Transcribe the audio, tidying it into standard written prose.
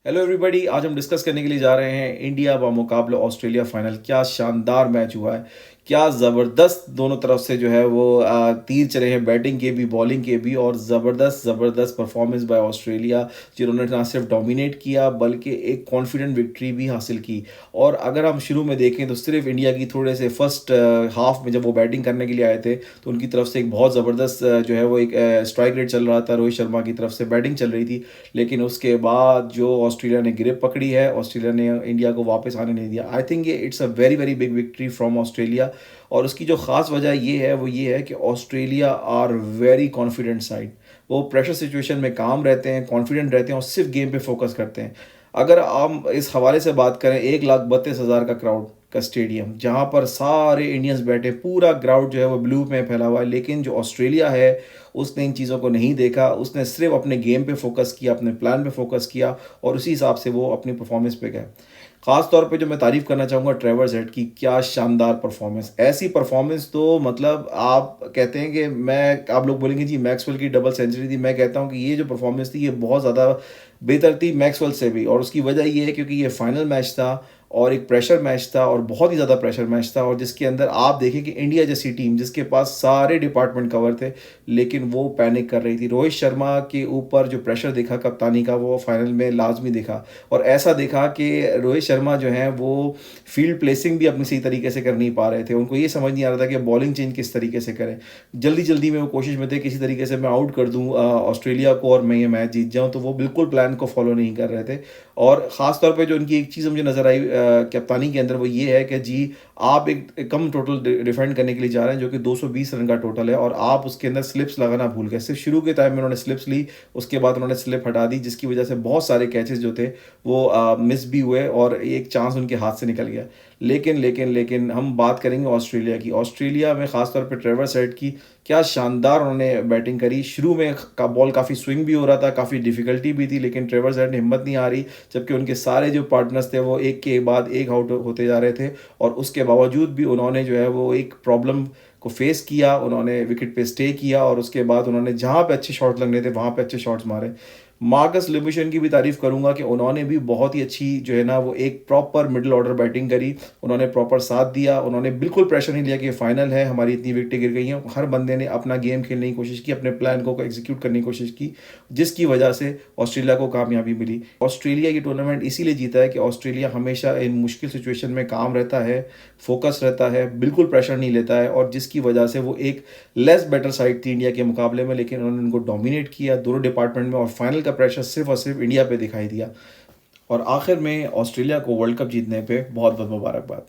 Hello everybody, आज हम discuss करने के लिए जा रहे हैं इंडिया व मुकाबले ऑस्ट्रेलिया फाइनल। क्या शानदार मैच हुआ है, क्या ज़बरदस्त दोनों तरफ से जो है वो तीर चले हैं, बैटिंग के भी बॉलिंग के भी। और ज़बरदस्त ज़बरदस्त परफॉर्मेंस बाय ऑस्ट्रेलिया, जिन्होंने ना सिर्फ डोमिनेट किया बल्कि एक कॉन्फिडेंट विक्ट्री भी हासिल की। और अगर हम शुरू में देखें तो सिर्फ इंडिया की थोड़े से फर्स्ट हाफ में जब वो बैटिंग करने के लिए आए थे तो उनकी तरफ से एक बहुत ज़बरदस्त जो है वो एक स्ट्राइक रेट चल रहा था, रोहित शर्मा की तरफ से बैटिंग चल रही थी। लेकिन उसके बाद जो ऑस्ट्रेलिया ने ग्रिप पकड़ी है, ऑस्ट्रेलिया ने इंडिया को वापस आने नहीं दिया। आई थिंक ये it's a very very big victory from Australia. और उसकी जो ख़ास वजह ये है कि Australia are very confident side. वो प्रेशर सिचुएशन में काम रहते हैं, कॉन्फिडेंट रहते हैं और सिर्फ गेम पे फोकस करते हैं। अगर हम इस हवाले से बात करें, 1,32,000 का क्राउड का स्टेडियम जहाँ पर सारे इंडियंस बैठे, पूरा ग्राउंड जो है वो ब्लू में फैला हुआ है। लेकिन जो ऑस्ट्रेलिया है उसने इन चीज़ों को नहीं देखा, उसने सिर्फ अपने गेम पे फोकस किया, अपने प्लान पे फोकस किया और उसी हिसाब से वो अपनी परफॉर्मेंस पे गए। ख़ास तौर पे जो मैं तारीफ़ करना चाहूँगा ट्रेवर्स हेड की, क्या शानदार परफॉर्मेंस। ऐसी परफॉर्मेंस तो मतलब आप कहते हैं कि आप लोग बोलेंगे जी मैक्सवेल की डबल सेंचुरी थी, मैं कहता हूँ कि ये जो परफॉर्मेंस थी ये बहुत ज़्यादा बेहतर थी मैक्सवेल से भी। और उसकी वजह ये है क्योंकि ये फाइनल मैच था और एक प्रेशर मैच था और बहुत ही ज़्यादा प्रेशर मैच था, और जिसके अंदर आप देखें कि इंडिया जैसी टीम जिसके पास सारे डिपार्टमेंट कवर थे लेकिन वो पैनिक कर रही थी। रोहित शर्मा के ऊपर जो प्रेशर दिखा कप्तानी का वो फाइनल में लाजमी दिखा। और ऐसा देखा कि रोहित शर्मा जो हैं वो फील्ड प्लेसिंग भी अपनी सही तरीके से कर नहीं पा रहे थे। उनको ये समझ नहीं आ रहा था कि बॉलिंग चेंज किस तरीके से करें। जल्दी जल्दी में वो कोशिश में थे किसी तरीके से मैं आउट कर दूं ऑस्ट्रेलिया को और मैं ये मैच जीत जाऊं, तो वो बिल्कुल प्लान को फॉलो नहीं कर रहे थे। और ख़ास तौर पे जो उनकी एक चीज़ मुझे नज़र आई कप्तानी के अंदर, वो ये है कि जी आप एक कम टोटल डिफेंड करने के लिए जा रहे हैं जो कि 220 रन का टोटल है, और आप उसके अंदर स्लिप्स लगाना भूल गए। सिर्फ शुरू के टाइम में उन्होंने स्लिप्स ली, उसके बाद उन्होंने स्लिप हटा दी, जिसकी वजह से बहुत सारे कैचेस जो थे वो मिस भी हुए और एक चांस उनके हाथ से निकल गया। लेकिन हम बात करेंगे ऑस्ट्रेलिया की। ऑस्ट्रेलिया में ख़ासतौर पे ट्रेवर्स हेड की, क्या शानदार उन्होंने बैटिंग करी। शुरू में का बॉल काफ़ी स्विंग भी हो रहा था, काफ़ी डिफिकल्टी भी थी, लेकिन ट्रेवर्स हेड ने हिम्मत नहीं आ रही, जबकि उनके सारे जो पार्टनर्स थे वो एक के बाद एक आउट होते जा रहे थे। और उसके बावजूद भी उन्होंने जो है वो एक प्रॉब्लम को फेस किया, उन्होंने विकेट पे स्टे किया और उसके बाद उन्होंने जहाँ पे अच्छे शॉट लगने थे वहाँ पे अच्छे शॉट्स मारे। मार्कस लिबुशेन की भी तारीफ करूंगा कि उन्होंने भी बहुत ही अच्छी जो है ना वो एक प्रॉपर मिडिल ऑर्डर बैटिंग करी। उन्होंने प्रॉपर साथ दिया, उन्होंने बिल्कुल प्रेशर नहीं लिया कि फाइनल है, हमारी इतनी विकेटें गिर गई हैं। हर बंदे ने अपना गेम खेलने की कोशिश की, अपने प्लान को एग्जीक्यूट करने की कोशिश की, जिसकी वजह से ऑस्ट्रेलिया को कामयाबी मिली। ऑस्ट्रेलिया ये टूर्नामेंट इसीलिए जीता है कि ऑस्ट्रेलिया हमेशा इन मुश्किल सिचुएशन में काम रहता है, फोकस रहता है, बिल्कुल प्रेशर नहीं लेता है, और जिसकी वजह से वो एक लेस बेटर साइड थी इंडिया के मुकाबले में, लेकिन उन्होंने उनको डोमिनेट किया दोनों डिपार्टमेंट में और फाइनल का प्रेशर सिर्फ और सिर्फ इंडिया पे दिखाई दिया। और आखिर में ऑस्ट्रेलिया को वर्ल्ड कप जीतने पे बहुत बहुत मुबारकबाद।